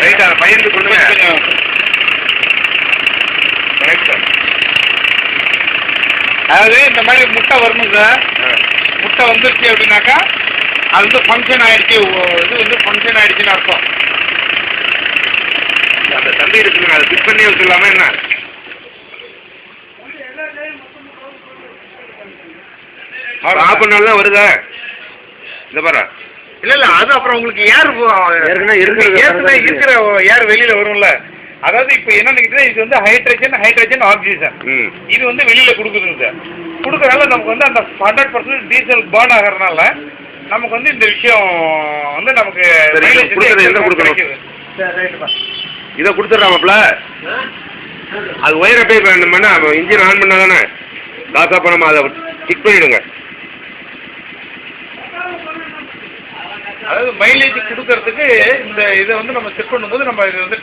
ரைட்டா பையனுக்கு சொல்லுங்க. அதாவது இந்த மாதிரி முட்டை வரணும் சார். முட்டை வந்துருச்சு அப்படின்னாக்கா அது வந்து ஃபங்க்ஷன் ஆயிடுச்சு. இது வந்து ஃபங்க்ஷன் ஆயிடுச்சுன்னு அர்த்தம். அந்த தந்தை இருக்குங்க, அதை ஃபிட் பண்ணி வச்சுக்கலாமா என்ன? ஆஃப் பண்ணாலும் தான் வருதா? இந்த பாரு. இல்லை அது அப்புறம் உங்களுக்கு ஏர் ஏற்கனவே இருக்கிற ஏர் வெளியில வரும்ல. அதாவது இப்போ என்னன்னு இது வந்து ஹைட்ரஜன் ஆக்சிஜன் இது வந்து வெளியில கொடுக்குதுங்க சார். கொடுக்கறனால நமக்கு வந்து அந்த 100% டீசல் பர்ன் ஆகிறதுனால நமக்கு வந்து இந்த விஷயம் வந்து நமக்கு எந்த கொடுக்கணும்? இதை கொடுத்துட்றாமப்ல அது ஒயர் அப்படியே வேணுமாண்ணா இன்ஜின் ஆன் பண்ணால் தானே காசா பண்ணாமல் அதை டிக் பண்ணிவிடுங்க. அதாவது மைலேஜ் கொடுக்கறதுக்கு இந்த இதை வந்து நம்ம செட் பண்ணும்போது நம்ம இது வந்து